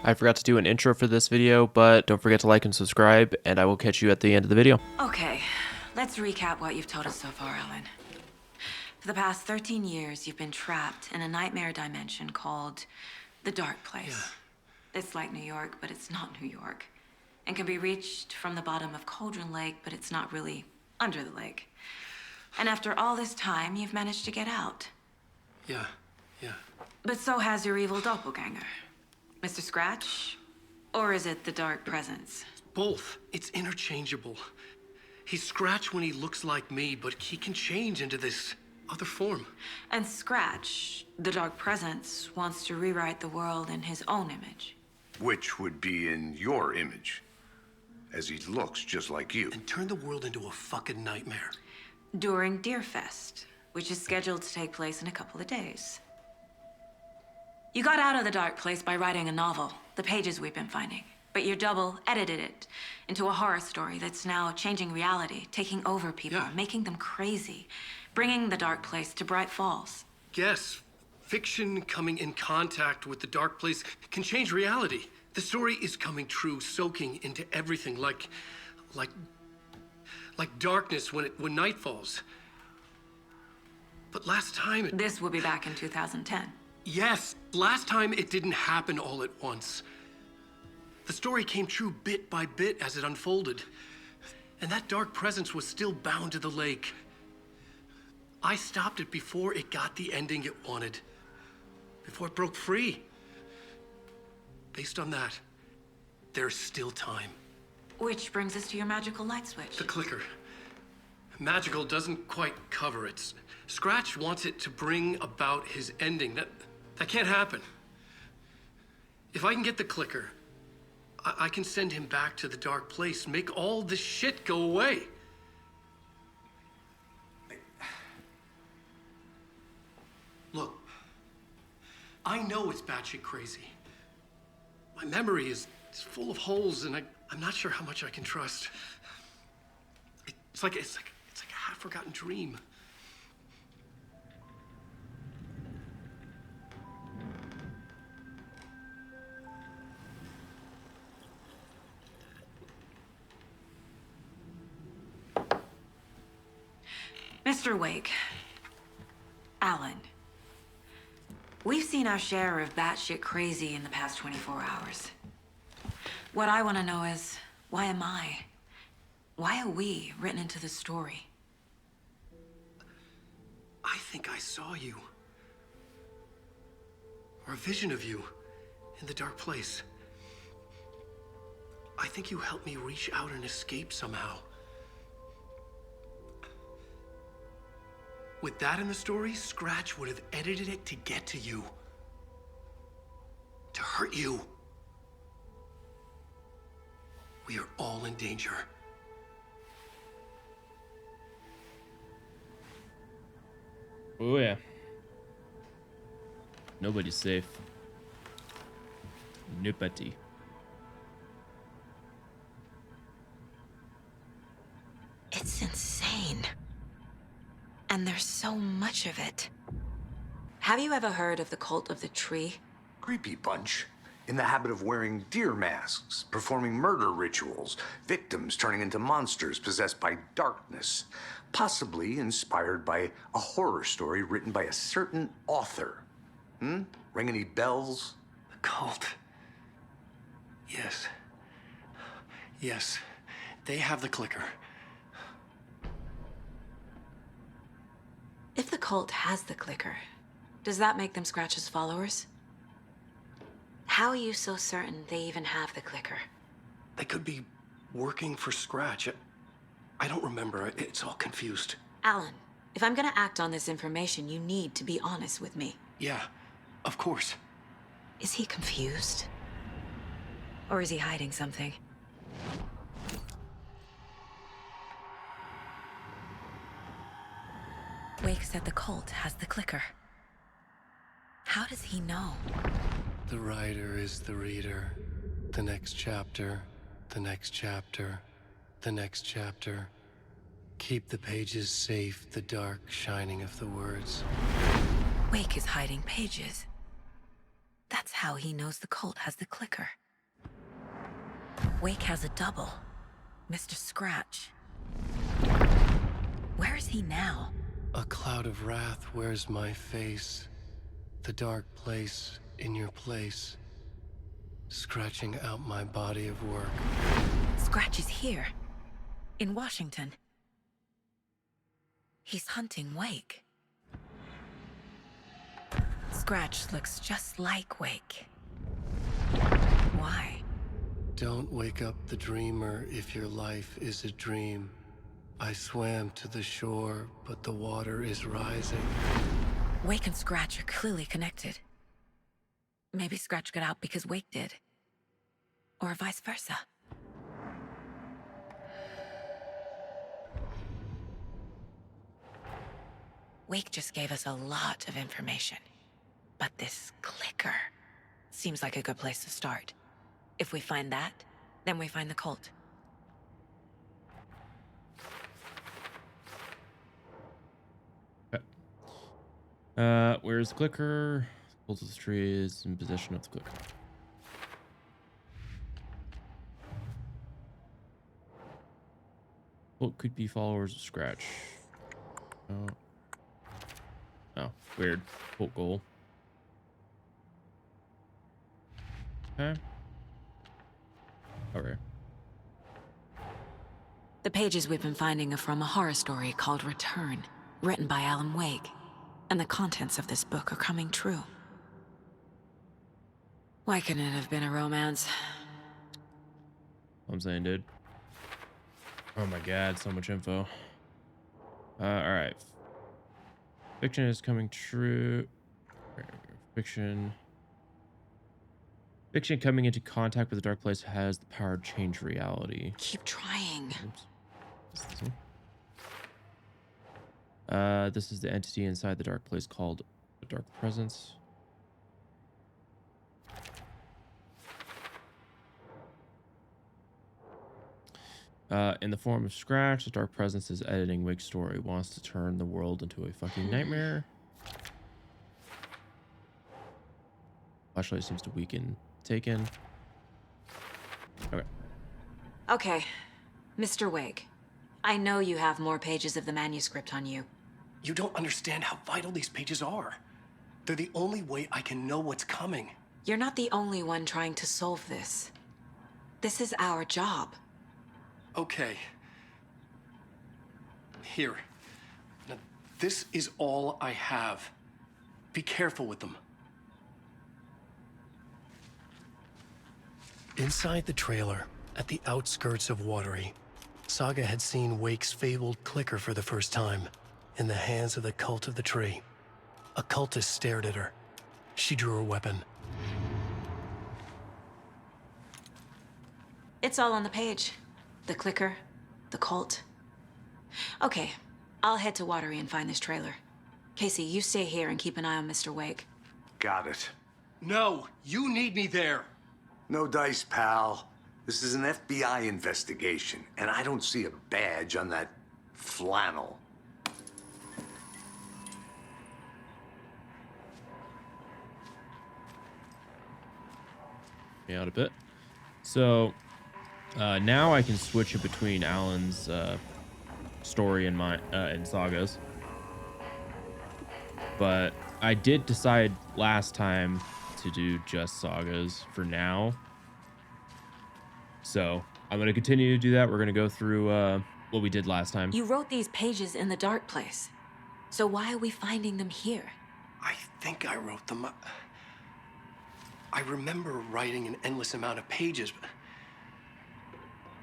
I forgot to do an intro for this video, but don't forget to like and subscribe, and I will catch you at the end of the video. Okay, let's recap what you've told us so far, Alan. For the past 13 years, you've been trapped in a nightmare dimension called the Dark Place. It's like New York, but it's not New York. And can be reached from the bottom of Cauldron Lake, but it's not really under the lake. And after all this time, you've managed to get out. Yeah. But so has your evil doppelganger. Mr. Scratch? Or is it the Dark Presence? Both. It's interchangeable. He's Scratch when he looks like me, but he can change into this other form. And Scratch, the Dark Presence, wants to rewrite the world in his own image. Which would be in your image, as he looks just like you. And turn the world into a fucking nightmare. During Deerfest, which is scheduled to take place in a couple of days. You got out of the Dark Place by writing a novel, the pages we've been finding. But your double edited it into a horror story that's now changing reality, taking over people, making them crazy, bringing the Dark Place to Bright Falls. Yes, fiction coming in contact with the Dark Place can change reality. The story is coming true, soaking into everything like darkness when night falls. But last time This will be back in 2010. Yes, last time it didn't happen all at once. The story came true bit by bit as it unfolded. And that dark presence was still bound to the lake. I stopped it before it got the ending it wanted. Before it broke free. Based on that, there's still time. Which brings us to your magical light switch. The clicker. Magical doesn't quite cover it. Scratch wants it to bring about his ending. That can't happen. If I can get the clicker, I can send him back to the Dark Place, make all this shit go away. Look, I know it's batshit crazy. My memory is full of holes, and I'm not sure how much I can trust. It's like a half-forgotten dream. Mr. Wake, Alan, we've seen our share of batshit crazy in the past 24 hours. What I want to know is, why am I? Why are we written into the story? I think I saw you. Or a vision of you in the Dark Place. I think you helped me reach out and escape somehow. With that in the story, Scratch would have edited it to get to you. To hurt you. We are all in danger. Oh yeah. Nobody's safe. Nobody. It's insane. And there's so much of it. Have you ever heard of the cult of the tree? Creepy bunch. In the habit of wearing deer masks, performing murder rituals, victims turning into monsters possessed by darkness, possibly inspired by a horror story written by a certain author. Ring any bells? The cult. Yes. Yes. They have the clicker. If the cult has the clicker, does that make them Scratch's followers? How are you so certain they even have the clicker? They could be working for Scratch. I don't remember. It's all confused. Alan, if I'm gonna act on this information, you need to be honest with me. Yeah, of course. Is he confused? Or is he hiding something? Wake said the cult has the clicker. How does he know? The writer is the reader. The next chapter, the next chapter, the next chapter. Keep the pages safe, the dark shining of the words. Wake is hiding pages. That's how he knows the cult has the clicker. Wake has a double. Mr. Scratch. Where is he now? A cloud of wrath wears my face. The dark place in your place. Scratching out my body of work. Scratch is here. In Washington. He's hunting Wake. Scratch looks just like Wake. Why? Don't wake up the dreamer if your life is a dream. I swam to the shore, but the water is rising. Wake and Scratch are clearly connected. Maybe Scratch got out because Wake did. Or vice versa. Wake just gave us a lot of information. But this clicker seems like a good place to start. If we find that, then we find the cult. Where's the clicker? Cult of the tree is in possession of the clicker. What could be followers of Scratch? Oh. Oh, weird. Cult goal. Okay. Okay. The pages we've been finding are from a horror story called Return, written by Alan Wake. And the contents of this book are coming true. Why couldn't it have been a romance? I'm saying, dude. Oh my god, so much info. Alright. Fiction is coming true. Fiction coming into contact with the dark place has the power to change reality. Keep trying. Oops. This is the entity inside the dark place called the Dark Presence. In the form of Scratch, the Dark Presence is editing Wake's story. Wants to turn the world into a fucking nightmare. Flashlight seems to weaken. Taken. Okay. Okay, Mr. Wake. I know you have more pages of the manuscript on you. You don't understand how vital these pages are. They're the only way I can know what's coming. You're not the only one trying to solve this. This is our job. Okay. Here. Now, this is all I have. Be careful with them. Inside the trailer, at the outskirts of Watery, Saga had seen Wake's fabled clicker for the first time, in the hands of the cult of the tree. A cultist stared at her. She drew her weapon. It's all on the page. The clicker, the cult. Okay, I'll head to Watery and find this trailer. Casey, you stay here and keep an eye on Mr. Wake. Got it. No, you need me there. No dice, pal. This is an FBI investigation, and I don't see a badge on that flannel. Me out a bit. So now I can switch it between Alan's story and my and Saga's. But I did decide last time to do just Saga's for now. So I'm going to continue to do that. We're going to go through what we did last time. You wrote these pages in the dark place. So why are we finding them here? I think I wrote them. I remember writing an endless amount of pages, but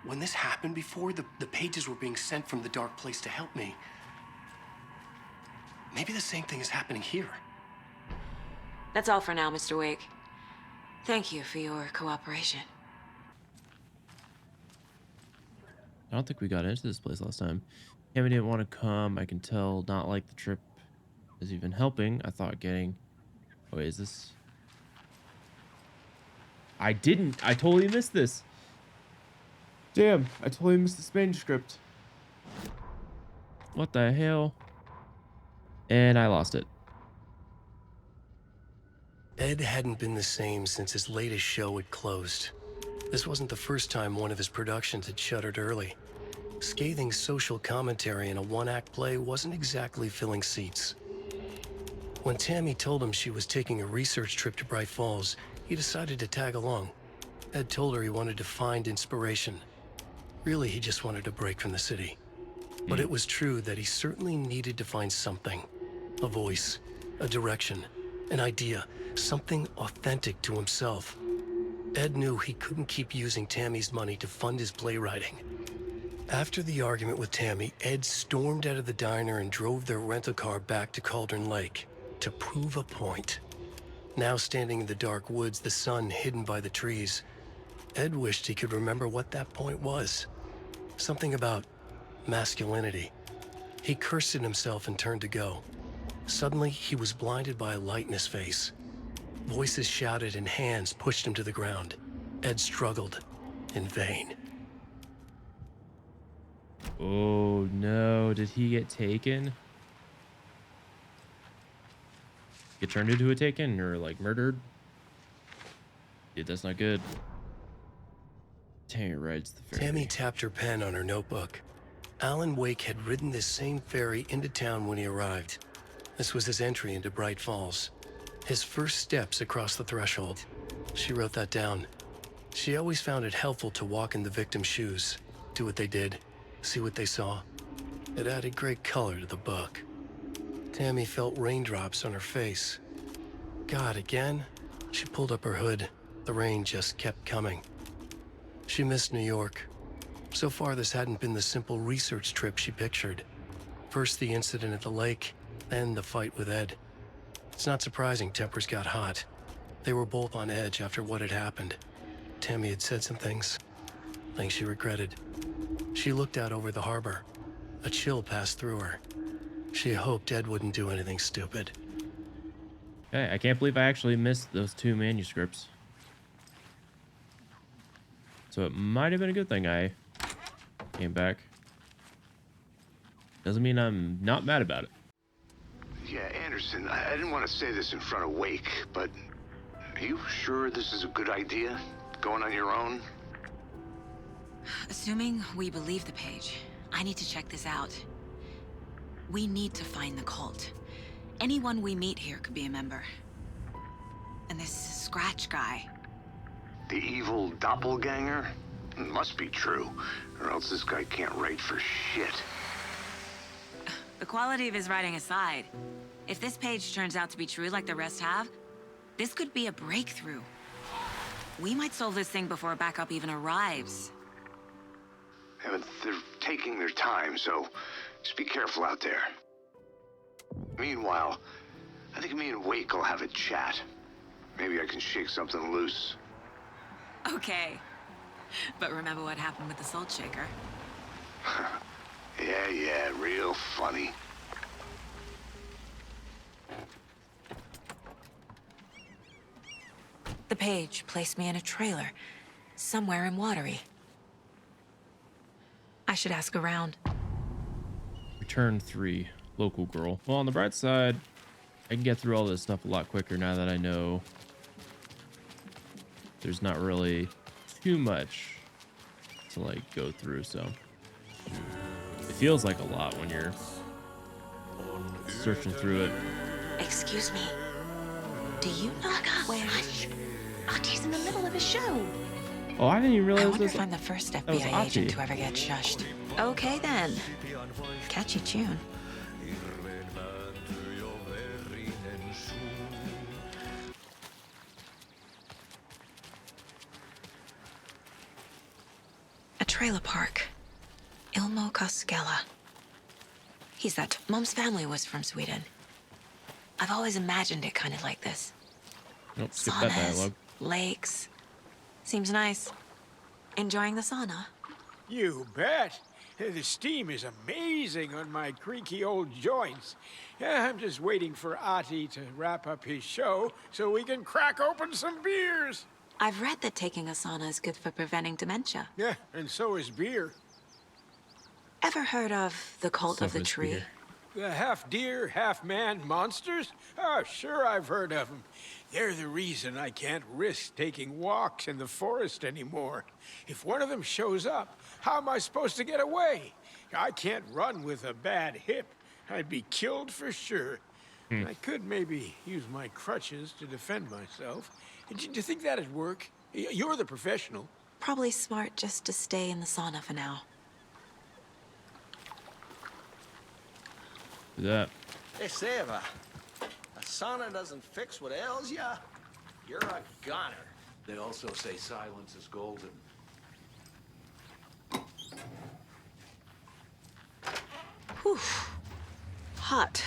when this happened before, the pages were being sent from the dark place to help me. Maybe the same thing is happening here. That's all for now, Mr. Wake. Thank you for your cooperation. I don't think we got into this place last time. Cammy didn't want to come. I can tell not like the trip is even helping. I thought getting... Oh, wait, is this... I didn't. I totally missed this. Damn, I totally missed this manuscript. What the hell? And I lost it. Ed hadn't been the same since his latest show had closed. This wasn't the first time one of his productions had shuttered early. Scathing social commentary in a one-act play wasn't exactly filling seats. When Tammy told him she was taking a research trip to Bright Falls, he decided to tag along. Ed told her he wanted to find inspiration. Really, he just wanted a break from the city. But it was true that he certainly needed to find something. A voice, a direction, an idea, something authentic to himself. Ed knew he couldn't keep using Tammy's money to fund his playwriting. After the argument with Tammy, Ed stormed out of the diner and drove their rental car back to Cauldron Lake to prove a point. Now standing in the dark woods, the sun hidden by the trees, Ed wished he could remember what that point was. Something about masculinity. He cursed at himself and turned to go. Suddenly, he was blinded by a light in his face. Voices shouted and hands pushed him to the ground. Ed struggled in vain. Oh no, did he get taken? Get turned into a taken or like murdered? Yeah, that's not good. Tammy rides the ferry. Tammy tapped her pen on her notebook. Alan Wake had ridden this same ferry into town when he arrived. This was his entry into Bright Falls. His first steps across the threshold. She wrote that down. She always found it helpful to walk in the victim's shoes, do what they did, see what they saw. It added great color to the book. Tammy felt raindrops on her face. God, again? She pulled up her hood. The rain just kept coming. She missed New York. So far, this hadn't been the simple research trip she pictured. First the incident at the lake, then the fight with Ed. It's not surprising tempers got hot. They were both on edge after what had happened. Tammy had said some things she regretted. She looked out over the harbor. A chill passed through her. She hoped Ed wouldn't do anything stupid. Hey, I can't believe I actually missed those 2 manuscripts. So it might have been a good thing I came back. Doesn't mean I'm not mad about it. Yeah, Anderson, I didn't want to say this in front of Wake, but are you sure this is a good idea? Going on your own? Assuming we believe the page, I need to check this out. We need to find the cult. Anyone we meet here could be a member. And this Scratch guy. The evil doppelganger? Must be true, or else this guy can't write for shit. The quality of his writing aside, if this page turns out to be true like the rest have, this could be a breakthrough. We might solve this thing before backup even arrives. Yeah, but they're taking their time, so just be careful out there. Meanwhile, I think me and Wake will have a chat. Maybe I can shake something loose. Okay. But remember what happened with the salt shaker? Yeah, real funny. The page placed me in a trailer, somewhere in Watery. I should ask around. Return 3, local girl. Well, on the bright side, I can get through all this stuff a lot quicker now that I know there's not really too much to like go through, so it feels like a lot when you're searching through it. Excuse me. Do you know where? Artie's in the middle of a show. Oh, I didn't even I realize wonder this. if I'm the first was FBI agent Artie. to ever get shushed. Okay then. Catchy tune. A trailer park. Ilmo Koskela. He's that. Mom's family was from Sweden. I've always imagined it kind of like this. Nope, skip that Saunas, dialogue. lakes. Seems nice. Enjoying the sauna? You bet. The steam is amazing on my creaky old joints. I'm just waiting for Ati to wrap up his show so we can crack open some beers. I've read that taking a sauna is good for preventing dementia. Yeah, and so is beer. Ever heard of the cult of the Selfish tree? beer. The half-deer, half-man monsters? Oh, sure I've heard of them. They're the reason I can't risk taking walks in the forest anymore. If one of them shows up, how am I supposed to get away? I can't run with a bad hip. I'd be killed for sure. I could maybe use my crutches to defend myself. Do you think that'd work? You're the professional. Probably smart just to stay in the sauna for now. Do that. Hey, Seva, a sauna doesn't fix what ails ya. You're a goner. They also say silence is golden. Whew. Hot.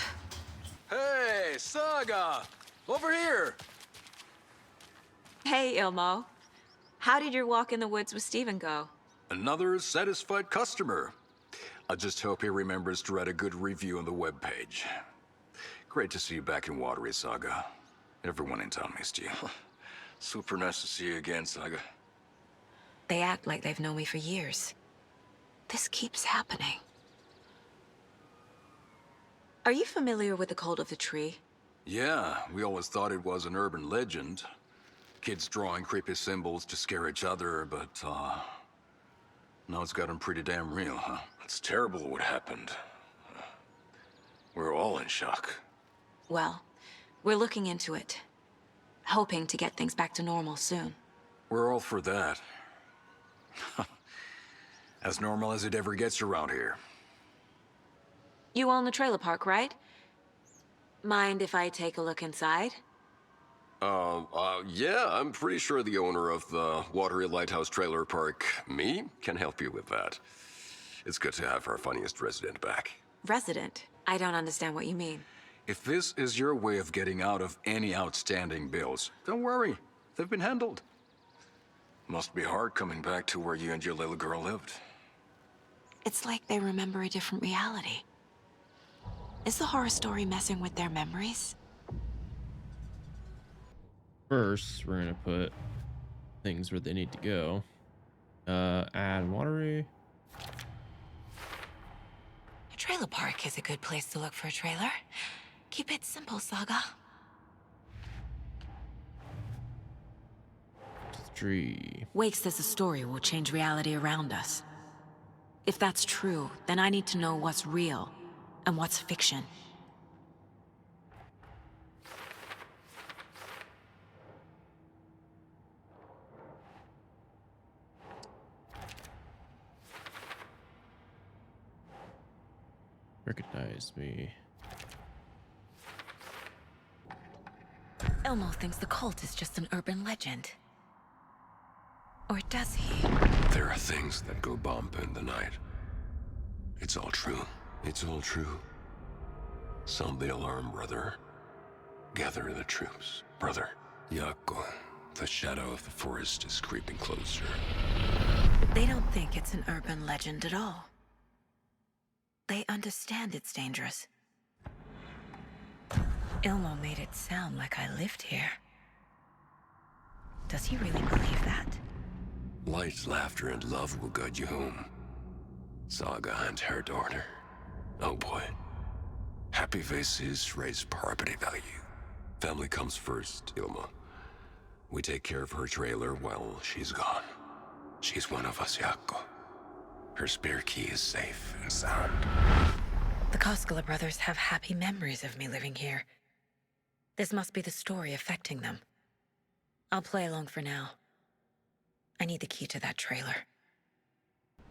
Hey, Saga! Over here! Hey, Ilmo. How did your walk in the woods with Steven go? Another satisfied customer. I just hope he remembers to write a good review on the webpage. Great to see you back in Watery, Saga. Everyone in town missed you. Super nice to see you again, Saga. They act like they've known me for years. This keeps happening. Are you familiar with the cult of the tree? Yeah, we always thought it was an urban legend. Kids drawing creepy symbols to scare each other, but, now it's gotten pretty damn real, huh? It's terrible what happened. We're all in shock. Well, we're looking into it. Hoping to get things back to normal soon. We're all for that. As normal as it ever gets around here. You own the trailer park, right? Mind if I take a look inside? Yeah, I'm pretty sure the owner of the Watery Lighthouse Trailer Park, me, can help you with that. It's good to have our funniest resident back. Resident? I don't understand what you mean. If this is your way of getting out of any outstanding bills, don't worry. They've been handled. Must be hard coming back to where you and your little girl lived. It's like they remember a different reality. Is the horror story messing with their memories? First, we're gonna put things where they need to go. Add Watery. A trailer park is a good place to look for a trailer. Keep it simple, Saga. Tree. Wake says the story will change reality around us. If that's true, then I need to know what's real and what's fiction. Recognize me. Elmo thinks the cult is just an urban legend. Or does he? There are things that go bump in the night. It's all true. It's all true. Sound the alarm, brother. Gather the troops, brother. Yako, the shadow of the forest is creeping closer. They don't think it's an urban legend at all. They understand it's dangerous. Ilmo made it sound like I lived here. Does he really believe that? Light, laughter, and love will guide you home. Saga and her daughter. Oh boy. Happy faces raise property value. Family comes first, Ilma. We take care of her trailer while she's gone. She's one of us, Yako. Her spare key is safe and sound. The Koskela brothers have happy memories of me living here. This must be the story affecting them. I'll play along for now. I need the key to that trailer.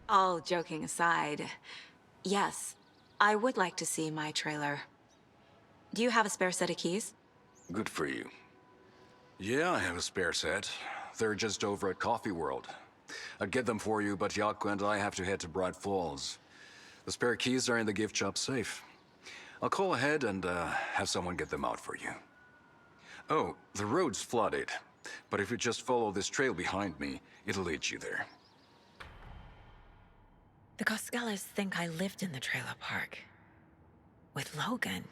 All joking aside, yes, I would like to see my trailer. Do you have a spare set of keys? Good for you. Yeah, I have a spare set. They're just over at Coffee World. I'd get them for you, but Yako and I have to head to Bright Falls. The spare keys are in the gift shop safe. I'll call ahead and have someone get them out for you. Oh, the road's flooded, but if you just follow this trail behind me, it'll lead you there. The Koskelas think I lived in the trailer park. With Logan.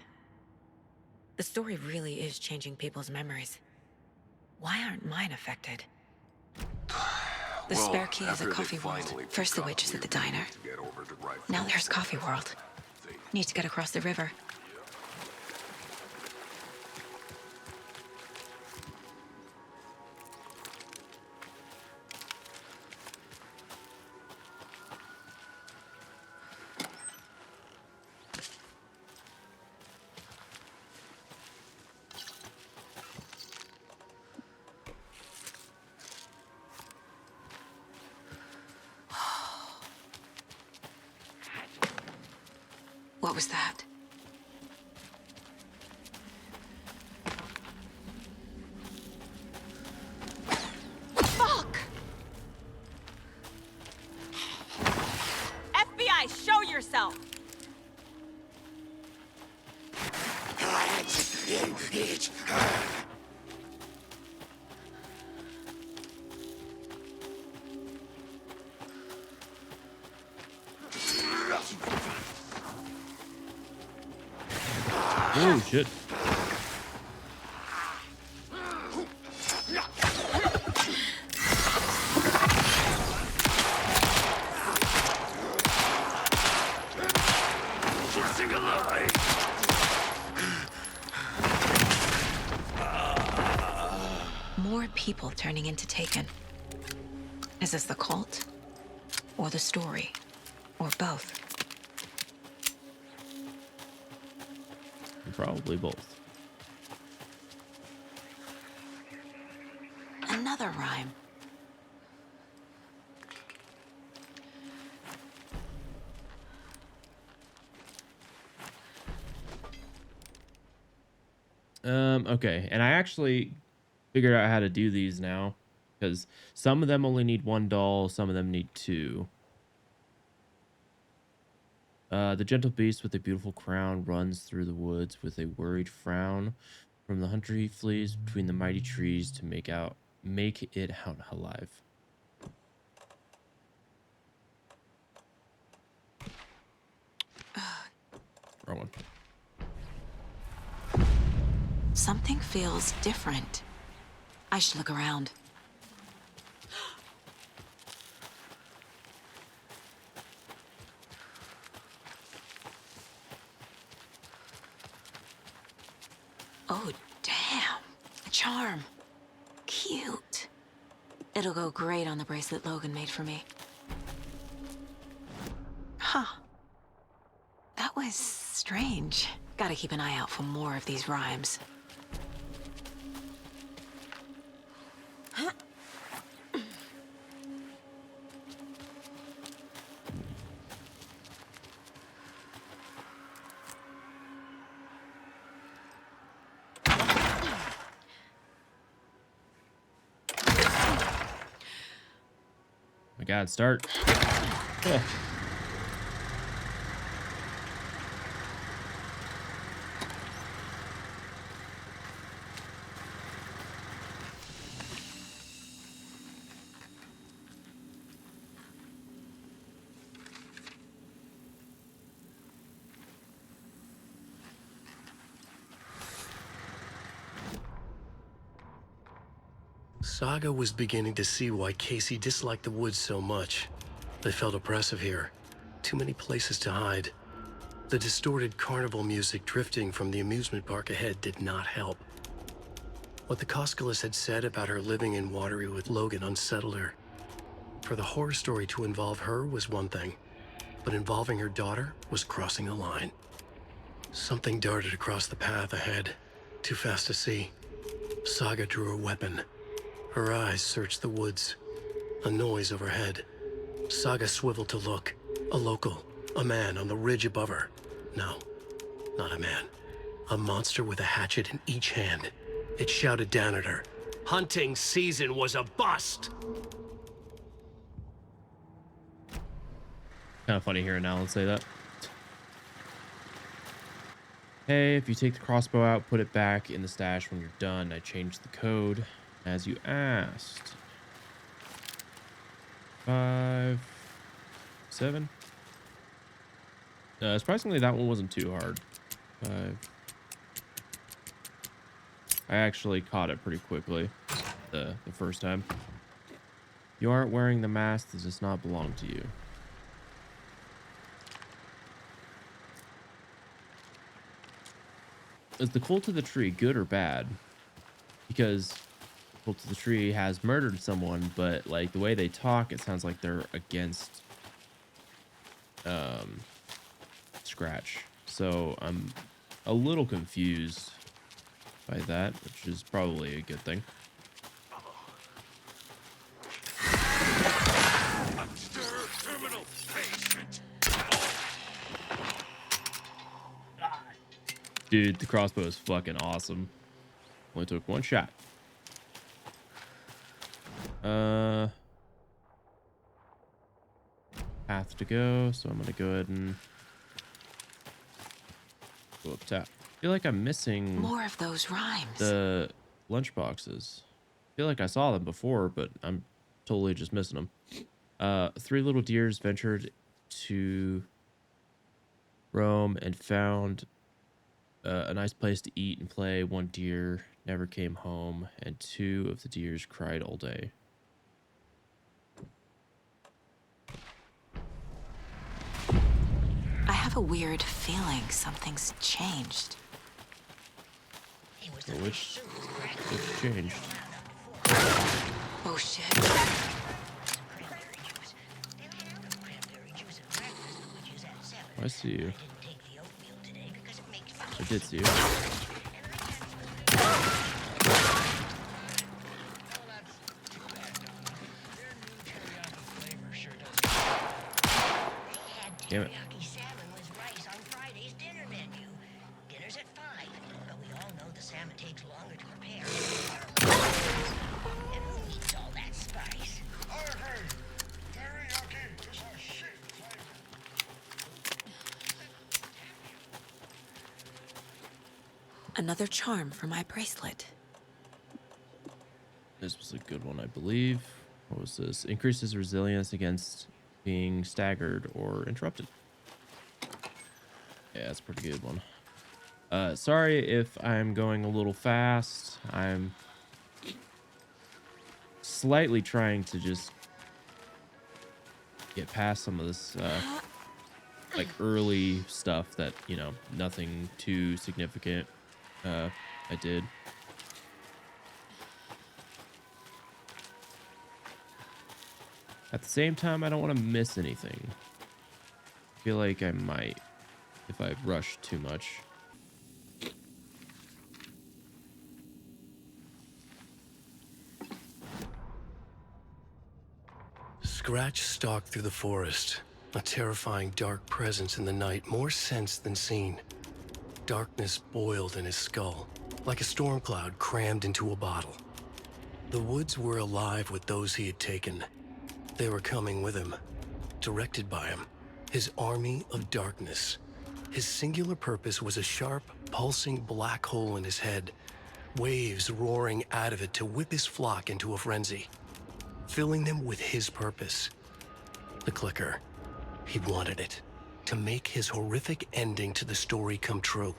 The story really is changing people's memories. Why aren't mine affected? The spare key is at Coffee World. First the witches at the diner. Now there's Coffee World. Need to get across the river. What was that? Fuck! FBI, show yourself! Oh shit. More people turning into Taken. Is this the cult? Or the story? Or both? Probably both. Another rhyme. Okay, and I actually figured out how to do these now, because some of them only need 1 doll, some of them need 2. The gentle beast with a beautiful crown runs through the woods with a worried frown. From the hunter he flees between the mighty trees to make it out alive. Wrong one. Something feels different. I should look around. Oh, damn. A charm. Cute. It'll go great on the bracelet Logan made for me. Huh. That was strange. Gotta keep an eye out for more of these rhymes. My God, start. Yeah. Saga was beginning to see why Casey disliked the woods so much. They felt oppressive here. Too many places to hide. The distorted carnival music drifting from the amusement park ahead did not help. What the Koskalis had said about her living in Watery with Logan unsettled her. For the horror story to involve her was one thing, but involving her daughter was crossing a line. Something darted across the path ahead, too fast to see. Saga drew a weapon. Her eyes searched the woods. A noise overhead. Saga swiveled to look. A local. A man on the ridge above her. No, not a man. A monster with a hatchet in each hand. It shouted down at her. Hunting season was a bust! Kind of funny hearing Alan say that. Hey, if you take the crossbow out, put it back in the stash when you're done. I changed the code as you asked. 5, 7. Surprisingly, that one wasn't too hard. 5. I actually caught it pretty quickly the first time. You aren't wearing the mask that does not belong to you. Is the cult of the tree good or bad? Because cult of the tree has murdered someone, but like the way they talk, it sounds like they're against Scratch. So I'm a little confused by that, which is probably a good thing. Dude, the crossbow is fucking awesome. Only took one shot. Path to go, so I'm gonna go ahead and go up top. I feel like I'm missing More of those rhymes. the lunch boxes. I feel like I saw them before, but I'm totally just missing them. Three little deers ventured to roam and found a nice place to eat and play. One deer never came home, and two of the deers cried all day. I have a weird feeling something's changed. Which changed? Oh shit. I see you. I did see you. Damn it. Another charm for my bracelet. This was a good one, I believe. What was this? Increases resilience against being staggered or interrupted. Yeah, that's a pretty good one. Sorry if I'm going a little fast. I'm slightly trying to just get past some of this like early stuff that, you know, nothing too significant I did. At the same time, I don't want to miss anything. I feel like I might if I rush too much. Scratch stalked through the forest, a terrifying dark presence in the night, more sensed than seen. Darkness boiled in his skull, like a storm cloud crammed into a bottle. The woods were alive with those he had taken. They were coming with him, directed by him, his army of darkness. His singular purpose was a sharp, pulsing black hole in his head, waves roaring out of it to whip his flock into a frenzy, filling them with his purpose. The clicker. He wanted it, to make his horrific ending to the story come true.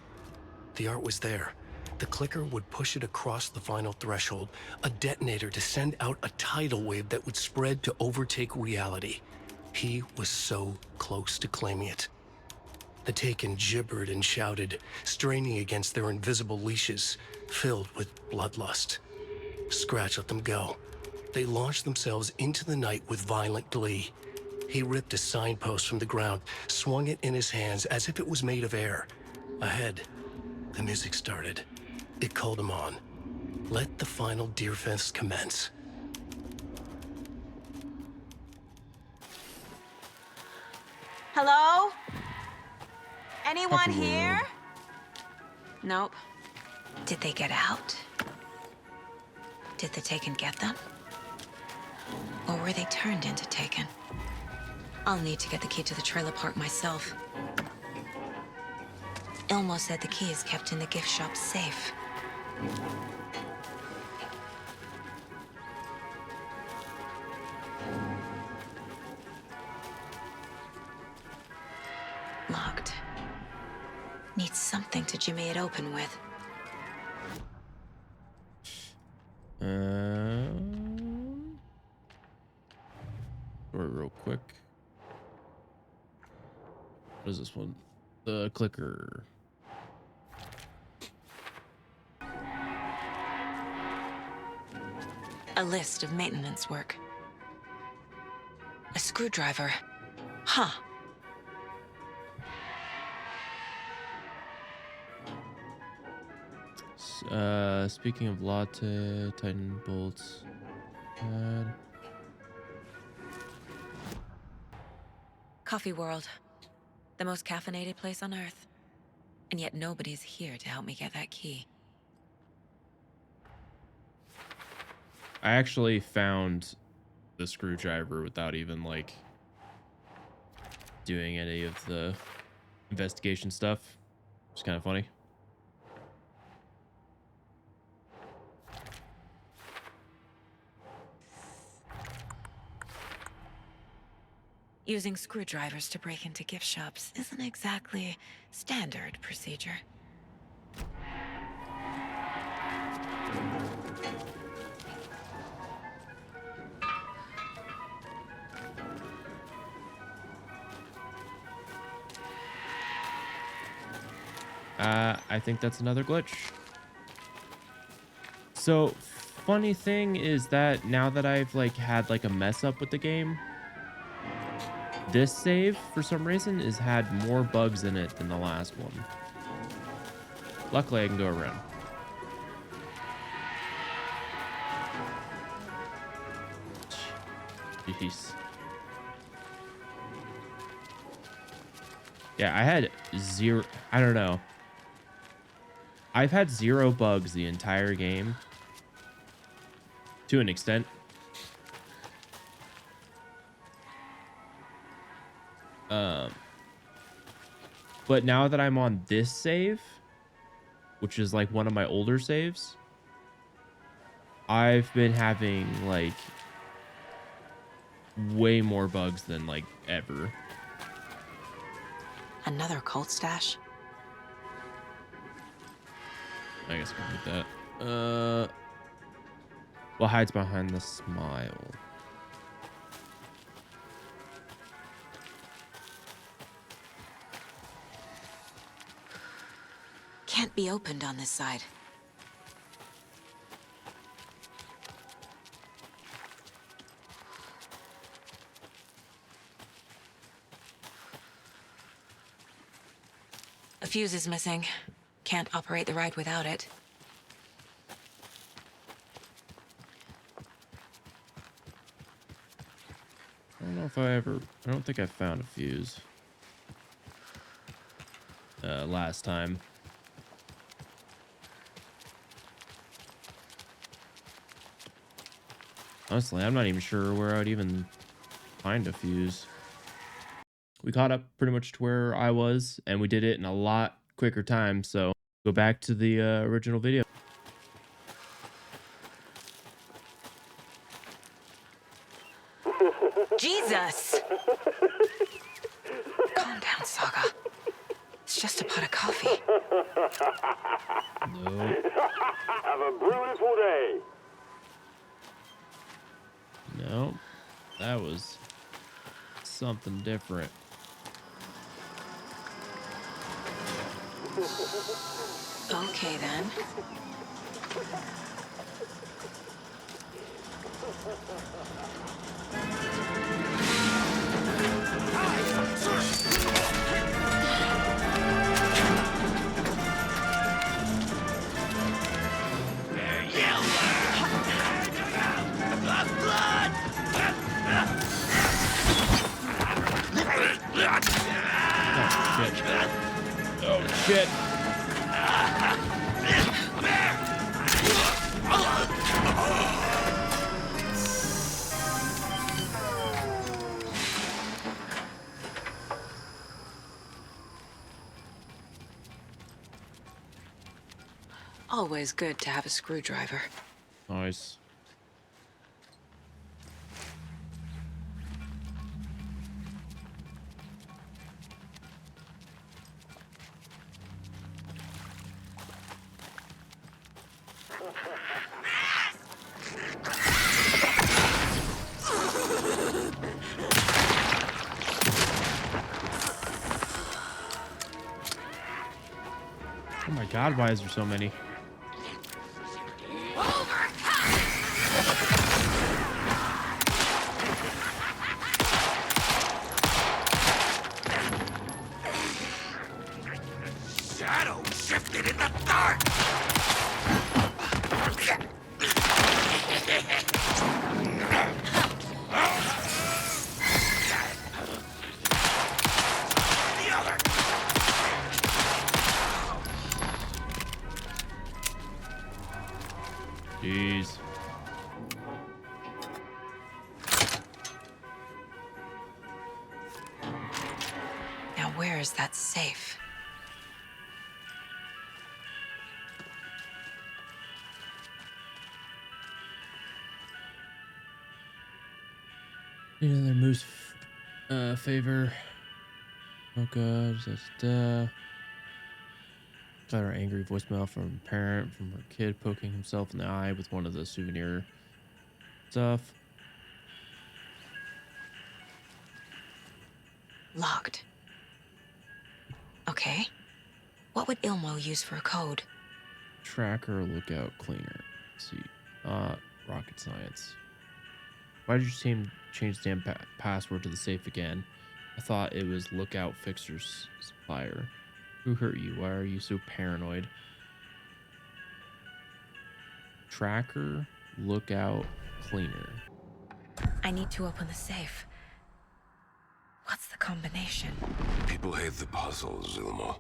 The art was there. The clicker would push it across the final threshold, a detonator to send out a tidal wave that would spread to overtake reality. He was so close to claiming it. The Taken gibbered and shouted, straining against their invisible leashes, filled with bloodlust. Scratch let them go. They launched themselves into the night with violent glee. He ripped a signpost from the ground, swung it in his hands as if it was made of air. Ahead, the music started. It called him on. Let the final deer fest commence. Hello? Anyone Coffee here? world. Nope. Did they get out? Did the Taken get them? Or were they turned into Taken? I'll need to get the key to the trailer park myself. Ilmo said the key is kept in the gift shop safe. Locked. Need something to jimmy it open with. Real quick. What is this one? The clicker. A list of maintenance work. A screwdriver. Huh. Speaking of latte, tighten bolts. Coffee World. The most caffeinated place on Earth. And yet nobody's here to help me get that key. I actually found the screwdriver without even like doing any of the investigation stuff. It's kind of funny. Using screwdrivers to break into gift shops isn't exactly standard procedure. I think that's another glitch. So, funny thing is that now that I've like had like a mess up with the game, this save for some reason has had more bugs in it than the last one. Luckily, I can go around. Jeez. Yeah, I had zero. I don't know. I've had 0 bugs the entire game. To an extent. But now that I'm on this save, which is like one of my older saves, I've been having like way more bugs than like ever. Another cult stash? I guess I can read that. What hides behind the smile? Can't be opened on this side. A fuse is missing. Can't operate the ride without it. I don't know if I don't think I found a fuse. Last time. Honestly, I'm not even sure where I'd even find a fuse. We caught up pretty much to where I was, and we did it in a lot quicker time, so go back to the original video. Jesus! Calm down, Saga. It's just a pot of coffee. No. Have a beautiful day. No. That was something different. Okay, then. Oh, shit. Always good to have a screwdriver. Nice. Oh my god, why is there so many? Shadow shifted in the dark! The other! where's that safe? You know, their moose favor. Oh god, got her angry voicemail from a parent from her kid poking himself in the eye with one of the souvenir stuff. Locked. Okay. What would Ilmo use for a code? Tracker lookout cleaner. Let's see. Rocket science. Why did your team change the damn password to the safe again? I thought it was lookout fixers supplier. Who hurt you? Why are you so paranoid? Tracker lookout cleaner. I need to open the safe. What's the combination? People hate the puzzles, Ilmo.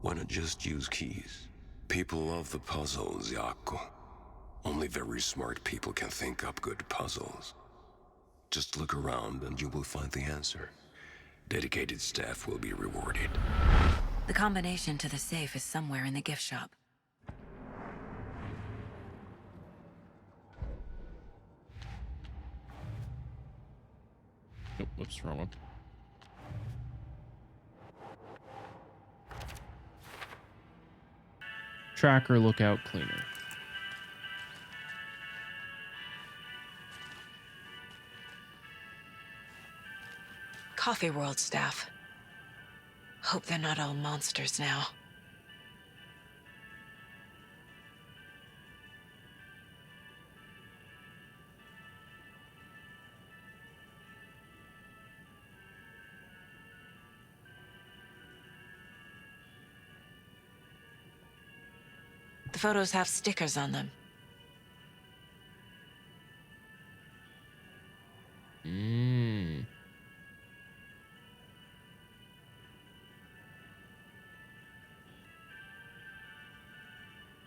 Why not just use keys? People love the puzzles, Jaakko. Only very smart people can think up good puzzles. Just look around and you will find the answer. Dedicated staff will be rewarded. The combination to the safe is somewhere in the gift shop. Oh, whoops, wrong one. Tracker lookout cleaner. Coffee World staff. Hope they're not all monsters now. The photos have stickers on them.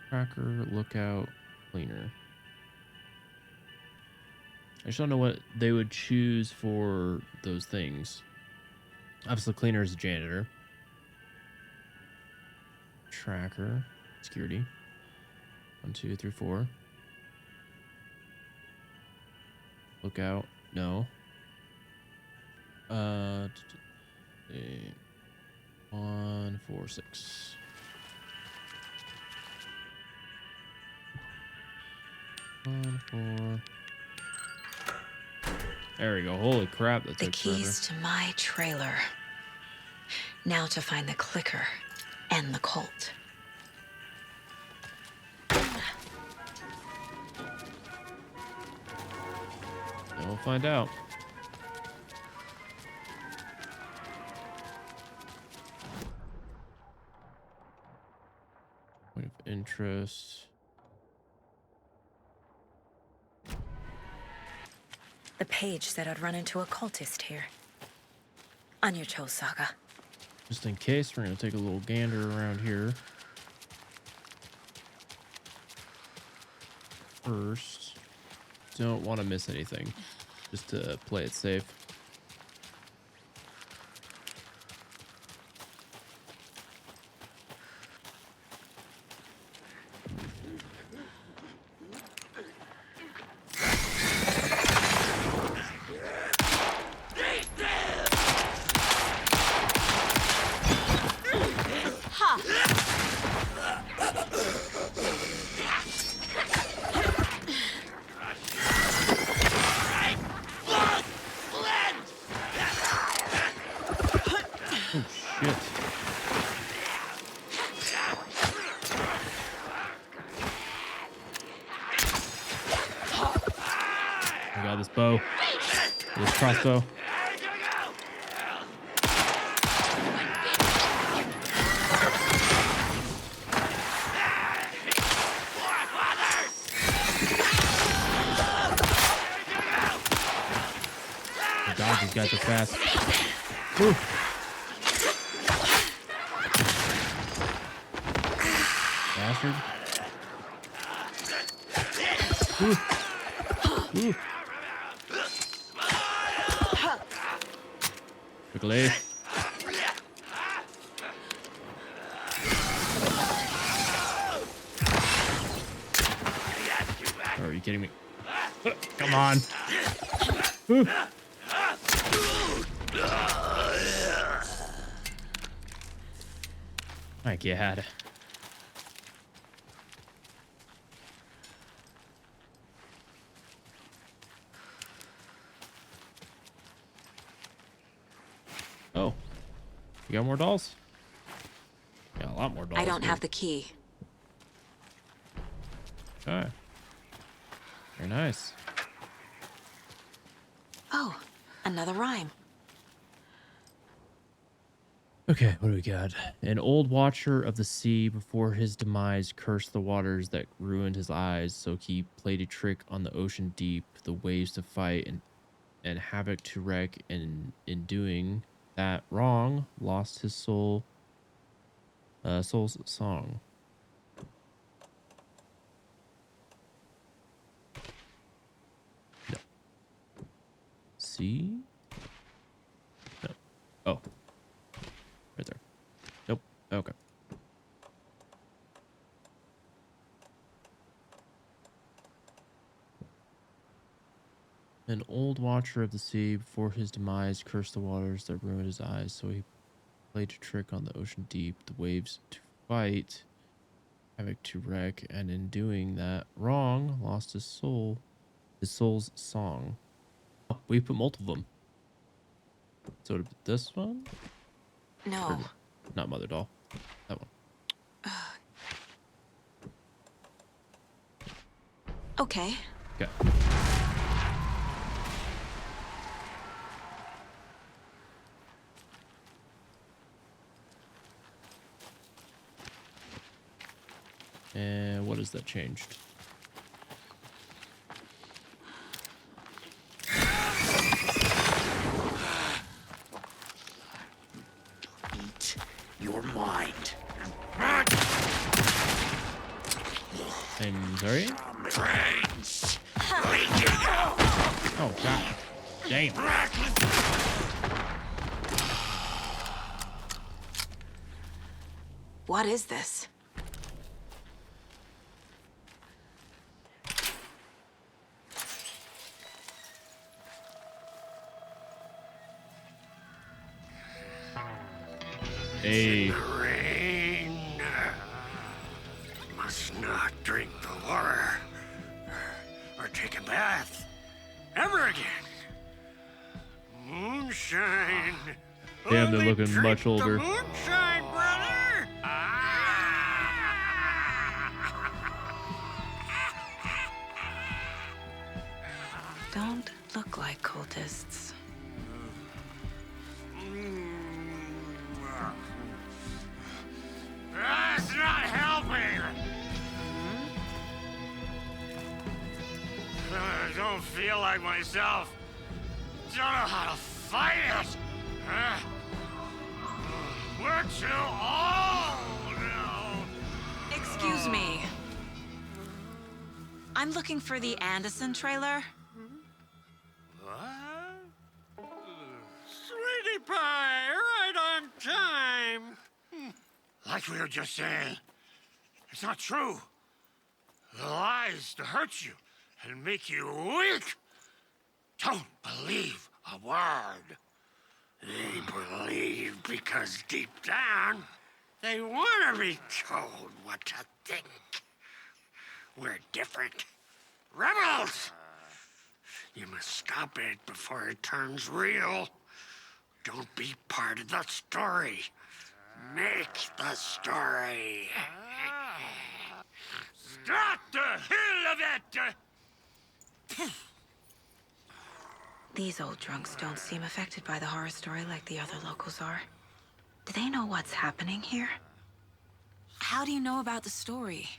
Tracker lookout cleaner. I just don't know what they would choose for those things. Obviously, cleaner is a janitor. Tracker, security. 1, 2, 3, 4. Lookout, no. 1, 4, 6. One, 4. There we go. Holy crap, that The took keys to my trailer. Now to find the clicker and the Colt. And we'll find out. Point of interest. The page said I'd run into a cultist here. On your toes, Saga. Just in case, we're going to take a little gander around here. First, don't want to miss anything. Just to play it safe. Bow. This crossbow. Oh God, these guys are fast. Ooh. Bastard. Ooh. Ooh. Quickly. kidding me? Come on. My God. Oh, you got more dolls? Yeah, a lot more dolls. I don't here. have the key. Okay. Very nice. Oh, another rhyme. Okay, what do we got? An old watcher of the sea before his demise cursed the waters that ruined his eyes, so he played a trick on the ocean deep, the waves to fight and havoc to wreck, and in doing that wrong, lost his soul's song. No. See? No. Oh. Right there. Nope. Okay. An old watcher of the sea before his demise cursed the waters that ruined his eyes, so he played a trick on the ocean deep, the waves to fight, havoc to wreck, and in doing that wrong, lost his soul's song. Oh, we put multiple of them. So this one? No. Or not Mother Doll. That one. Okay. Okay. And what is that changed? Eat your mind. I'm sorry? Brains. Oh, God. Damn. What is this? Hey. Rain. Must not drink the water or take a bath ever again. Moonshine. Damn, they're Only looking drink much older. The moonshine, brother. Don't look like cultists. That's not helping. I don't feel like myself. Don't know how to fight it. We're too old now. Excuse me. I'm looking for the Anderson trailer. What? Sweetie pie, right on time. Like we were just saying, it's not true. The lies to hurt you and make you weak. Don't believe a word. They believe because deep down, they want to be told what to think. We're different. Rebels! You must stop it before it turns real. Don't be part of the story. Make the story. Stop the hell of it! These old drunks don't seem affected by the horror story like the other locals are. Do they know what's happening here? How do you know about the story?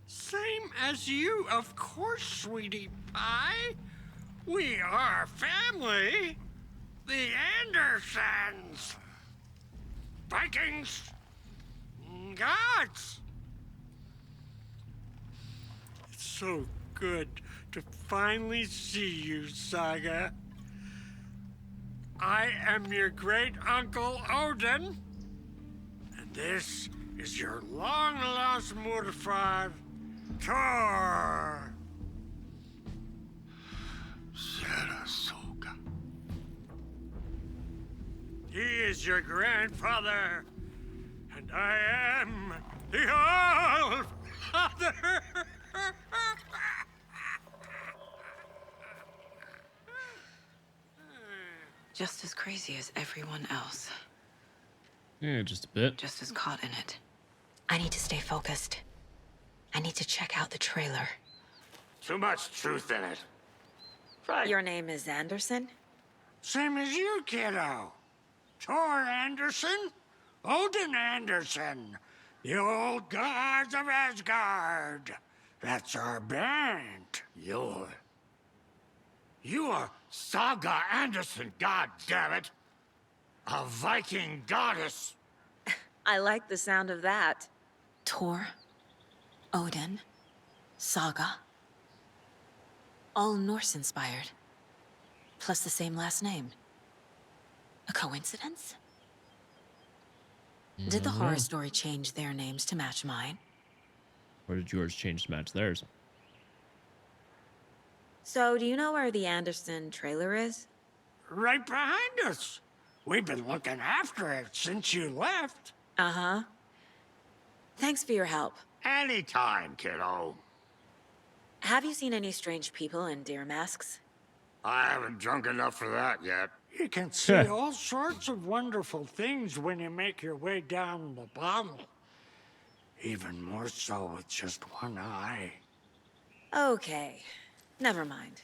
Same as you, of course, sweetie pie. We are family. The Andersons. Vikings. Gods. It's so good to finally see you, Saga. I am your great uncle Odin, and this is your long lost Murfar, Thor. is your grandfather, and I am the All-Father. Just as crazy as everyone else. Yeah, just a bit. Just as caught in it. I need to stay focused. I need to check out the trailer. Too much truth in it. Right. Your name is Anderson? Same as you, kiddo. Tor Anderson, Odin Anderson, the old gods of Asgard. That's our band. You are Saga Anderson, goddammit. A Viking goddess. I like the sound of that. Tor, Odin, Saga. All Norse-inspired. Plus the same last name. A coincidence? Did the horror story change their names to match mine? Or did yours change to match theirs? So, do you know where the Anderson trailer is? Right behind us. We've been looking after it since you left. Uh-huh. Thanks for your help. Anytime, kiddo. Have you seen any strange people in deer masks? I haven't drunk enough for that yet. You can see all sorts of wonderful things when you make your way down the bottle. Even more so with just one eye. Okay. Never mind.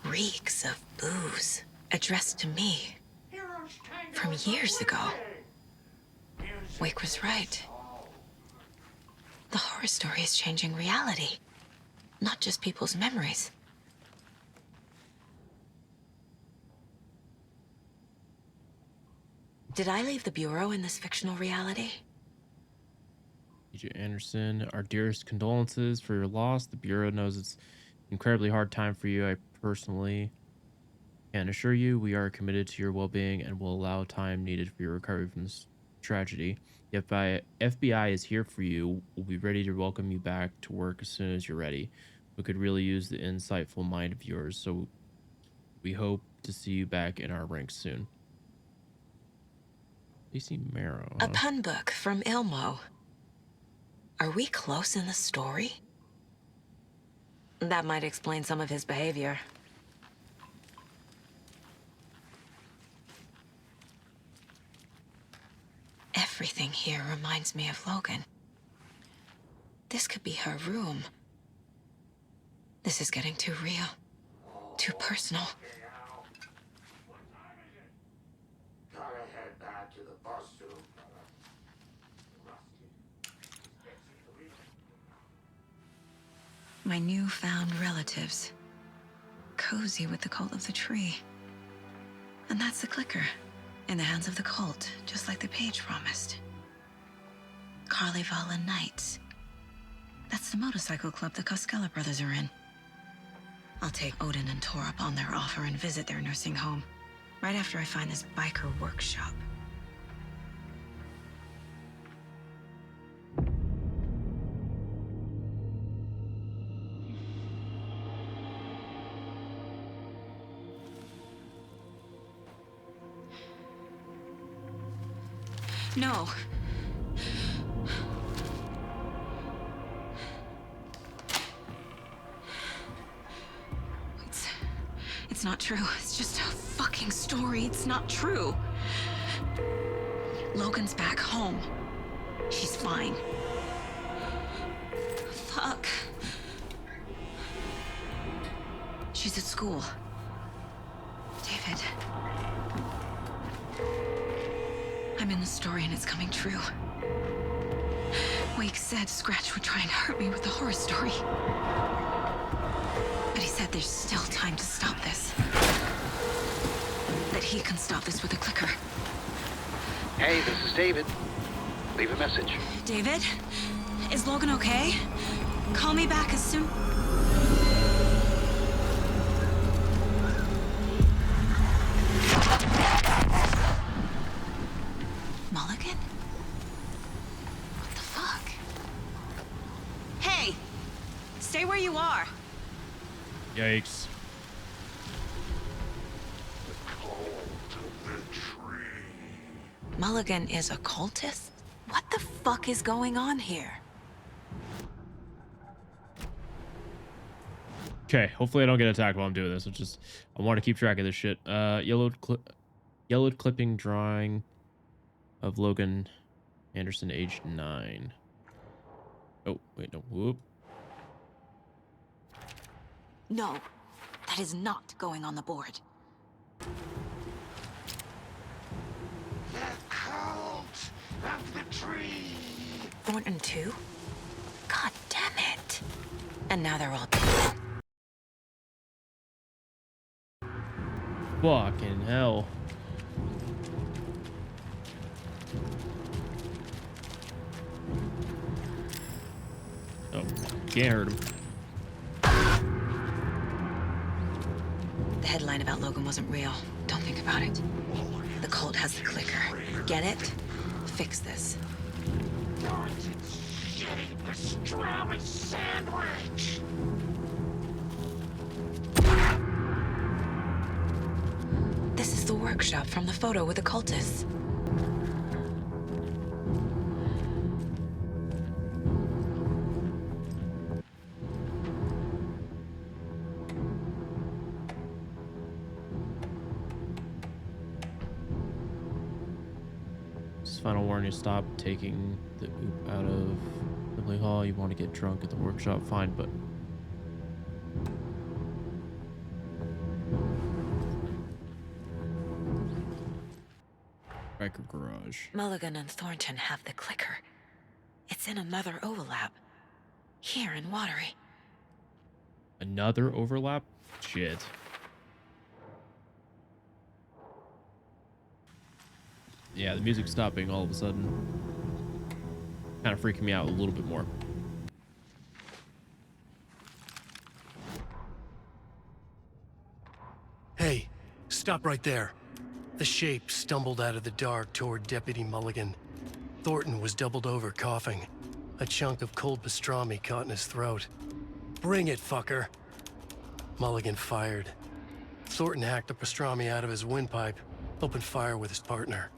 Reeks of booze addressed to me from years ago. Wake was right. The horror story is changing reality, not just people's memories. Did I leave the Bureau in this fictional reality? Agent Anderson, our dearest condolences for your loss. The Bureau knows it's an incredibly hard time for you. I personally can assure you we are committed to your well-being and will allow time needed for your recovery from this tragedy. The FBI is here for you. We'll be ready to welcome you back to work as soon as you're ready. We could really use the insightful mind of yours, so we hope to see you back in our ranks soon. AC Marrow. A pun book from Ilmo. Are we close in the story? That might explain some of his behavior. Everything here reminds me of Logan. This could be her room. This is getting too real. Too personal. Gotta head back to the bus soon. My newfound relatives. Cozy with the cult of the tree. And that's the clicker. In the hands of the cult, just like the page promised. Carnival Knights. That's the motorcycle club the Koskela brothers are in. I'll take Odin and Tor up on their offer and visit their nursing home. Right after I find this biker workshop. No. It's not true. It's just a fucking story. It's not true. Logan's back home. She's fine. Fuck. She's at school. David. I'm in the story and it's coming true. Wake said Scratch would try and hurt me with the horror story. But he said there's still time to stop this. That he can stop this with a clicker. Hey, this is David. Leave a message. David? Is Logan okay? Call me back as soon... Mulligan? What the fuck? Hey! Stay where you are! Yikes. Mulligan is a cultist? What the fuck is going on here? Okay, hopefully I don't get attacked while I'm doing this. I want to keep track of this shit. Yellowed clipping drawing of Logan Anderson, age 9. Oh, wait, no. Whoop. No, that is not going on the board. The cult of the tree. Thornton too? God damn it. And now they're all dead. Fucking hell. Oh, can't hurt him. The headline about Logan wasn't real. Don't think about it. The cult has the clicker. Get it? Fix this. Shitty pastrami sandwich. This is the workshop from the photo with the cultists. Final warning, stop taking the oop out of Ripley Hall. You want to get drunk at the workshop, fine, but Riker Garage. Mulligan and Thornton have the clicker. It's in another overlap. Here in Watery. Another overlap? Shit. Yeah, the music's stopping all of a sudden. Kind of freaking me out a little bit more. Hey, stop right there. The shape stumbled out of the dark toward Deputy Mulligan. Thornton was doubled over, coughing. A chunk of cold pastrami caught in his throat. Bring it, fucker. Mulligan fired. Thornton hacked the pastrami out of his windpipe, opened fire with his partner.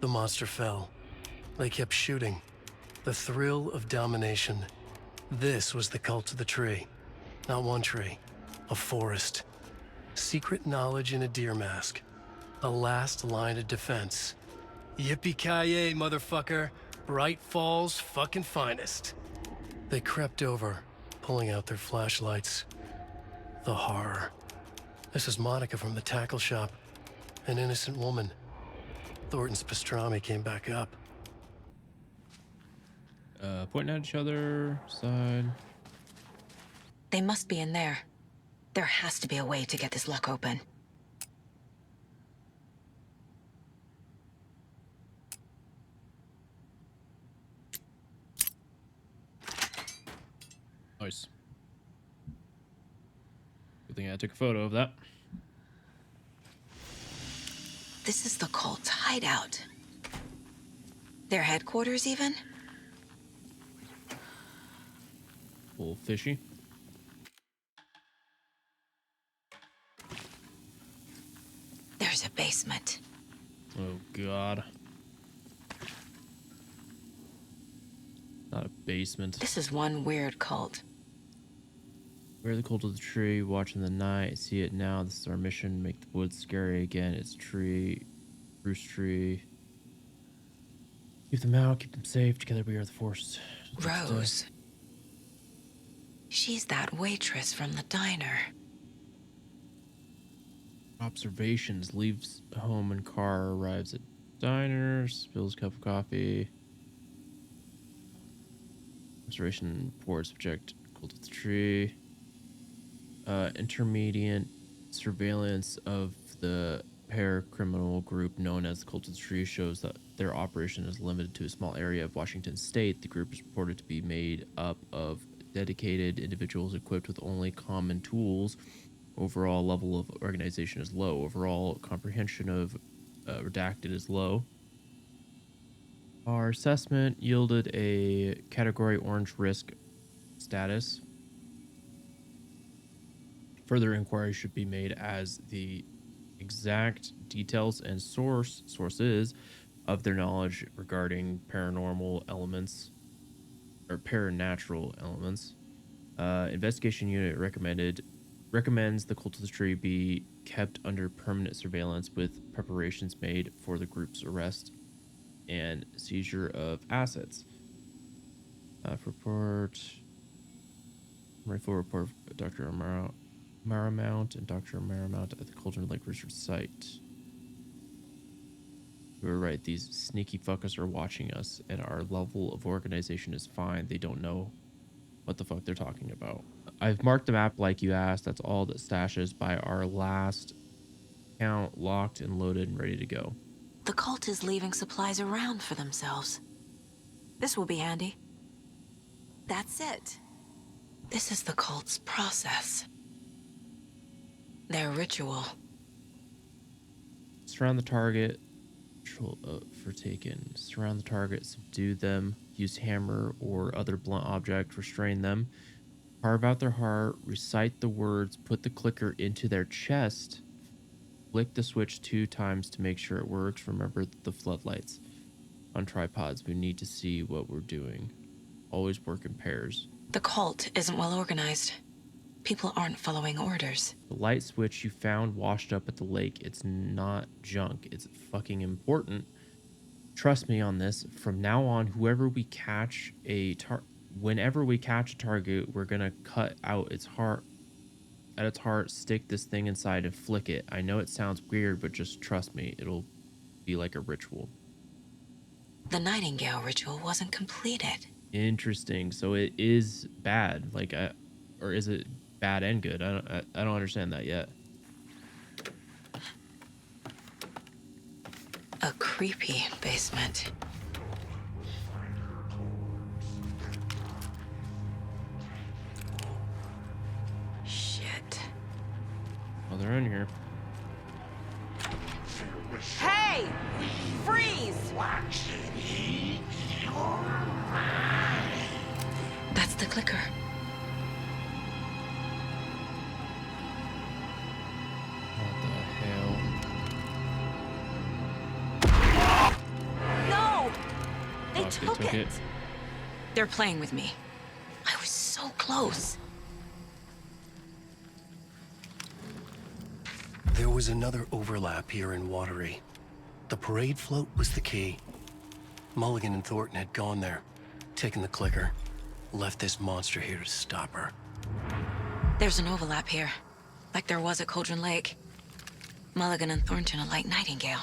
The monster fell. They kept shooting. The thrill of domination. This was the cult of the tree. Not one tree, a forest. Secret knowledge in a deer mask. A last line of defense. Yippee-ki-yay, motherfucker. Bright Falls' fucking finest. They crept over, pulling out their flashlights. The horror. This is Monica from the tackle shop. An innocent woman. Thornton's pastrami came back up. Pointing at each other, side. They must be in there. There has to be a way to get this lock open. Nice. Good thing I took a photo of that. This is the cult's hideout. Their headquarters, even? A little fishy. There's a basement. Oh, God. Not a basement. This is one weird cult. We're the cult of the tree, watching the night. See it now. This is our mission. Make the woods scary again. It's tree, Bruce tree. Keep them out. Keep them safe. Together we are the force. Rose. She's that waitress from the diner. Observations. Leaves home and car. Arrives at diner. Spills cup of coffee. Observation. Reports. Subject. Cult of the tree. Intermediate surveillance of the paracriminal group known as the Cult of the Tree shows that their operation is limited to a small area of Washington state. The group is reported to be made up of dedicated individuals equipped with only common tools. Overall level of organization is low. Overall comprehension of redacted is low. Our assessment yielded a category orange risk status. Further inquiry should be made as the exact details and sources of their knowledge regarding paranormal elements or paranatural elements. Investigation unit recommends the cult of the tree be kept under permanent surveillance with preparations made for the group's arrest and seizure of assets. Full report of Dr. Maramount and Dr. Maramount at the Cauldron Lake Research Site. We were right. These sneaky fuckers are watching us, and our level of organization is fine. They don't know what the fuck they're talking about. I've marked the map like you asked. That's all the stashes by our last count, locked and loaded and ready to go. The cult is leaving supplies around for themselves. This will be handy. That's it. This is the cult's process. Their ritual. Surround the target. Control for taken. Surround the target. Subdue them. Use hammer or other blunt object. Restrain them. Carve out their heart. Recite the words. Put the clicker into their chest. Flick the switch 2 times to make sure it works. Remember the floodlights on tripods. We need to see what we're doing. Always work in pairs. The cult isn't well organized. People aren't following orders. The light switch you found washed up at the lake. It's not junk. It's fucking important. Trust me on this. From now on, whenever we catch a target, we're gonna cut out its heart. At its heart, stick this thing inside and flick it. I know it sounds weird, but just trust me. It'll be like a ritual. The Nightingale ritual wasn't completed. Interesting. So it is bad. Like, or is it bad and good? I don't understand that yet. A creepy basement. Shit. Oh, they're in here. Hey! Freeze! That's the clicker. What the hell? No! They Fuck, took it. They're playing with me. I was so close. There was another overlap here in Watery. The parade float was the key. Mulligan and Thornton had gone there, taken the clicker, left this monster here to stop her. There's an overlap here, like there was at Cauldron Lake. Mulligan and Thornton are like Nightingale.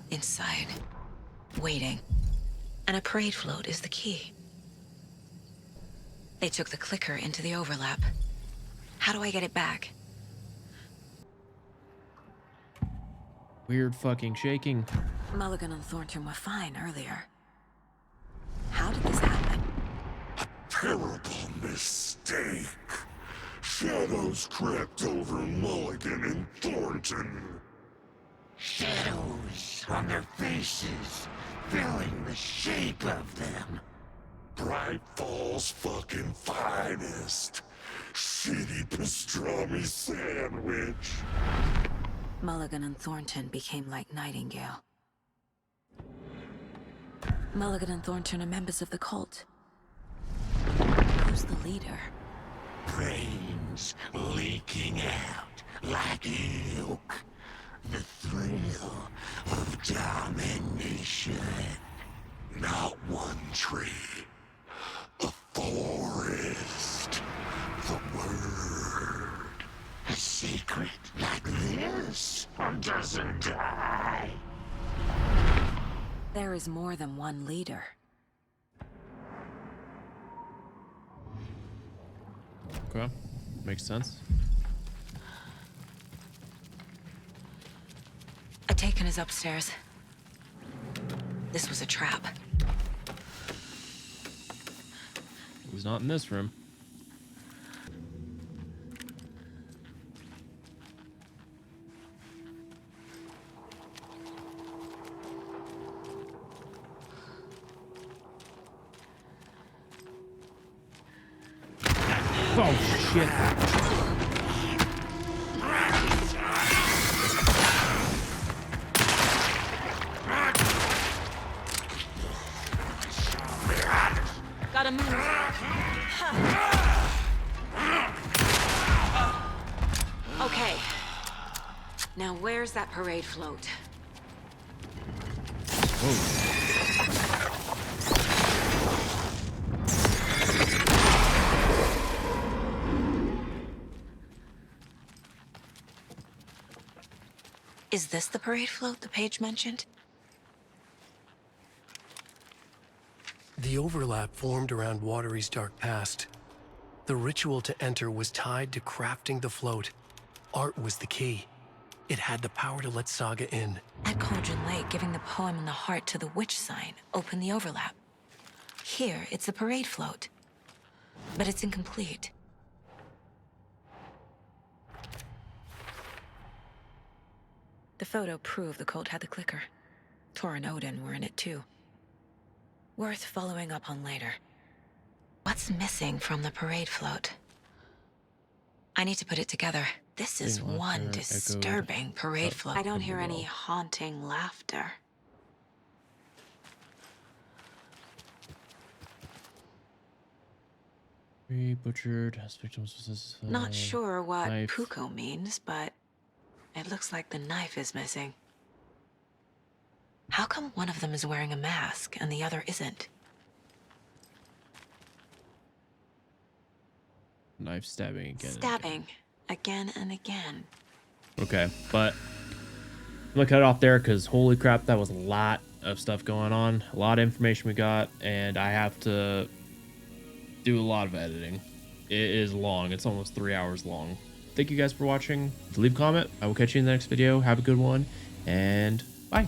Inside, waiting. And a parade float is the key. They took the clicker into the overlap. How do I get it back? Weird fucking shaking. Mulligan and Thornton were fine earlier. How did this happen? Terrible mistake. Shadows crept over Mulligan and Thornton. Shadows on their faces, filling the shape of them. Bright Falls fucking finest. Shitty pastrami sandwich. Mulligan and Thornton became like Nightingale. Mulligan and Thornton are members of the cult. Who's the leader? Brains leaking out like ilk. The thrill of domination. Not one tree. A forest. The word. A secret like this doesn't die. There is more than one leader. Okay. Makes sense. A taken is upstairs. This was a trap. It was not in this room. Oh, shit. gotta move. Okay. Now where's that parade float? Is this the parade float the page mentioned? The overlap formed around Watery's dark past. The ritual to enter was tied to crafting the float. Art was the key. It had the power to let Saga in. At Cauldron Lake, giving the poem and the heart to the witch sign opened the overlap. Here, it's the parade float. But it's incomplete. The photo proved the cult had the clicker. Tor and Odin were in it too. Worth following up on later. What's missing from the parade float? I need to put it together. This is one disturbing parade float. I don't hear any haunting laughter. Butchered as victims. Not sure what knife. Puko means, but it looks like the knife is missing. How come one of them is wearing a mask and the other isn't? Knife stabbing again. Stabbing again and again. Okay, but I'm gonna cut it off there because holy crap, that was a lot of stuff going on, a lot of information we got, and I have to do a lot of editing. It is long. It's almost 3 hours long. Thank you guys for watching. Leave a comment. I will catch you in the next video. Have a good one, and bye.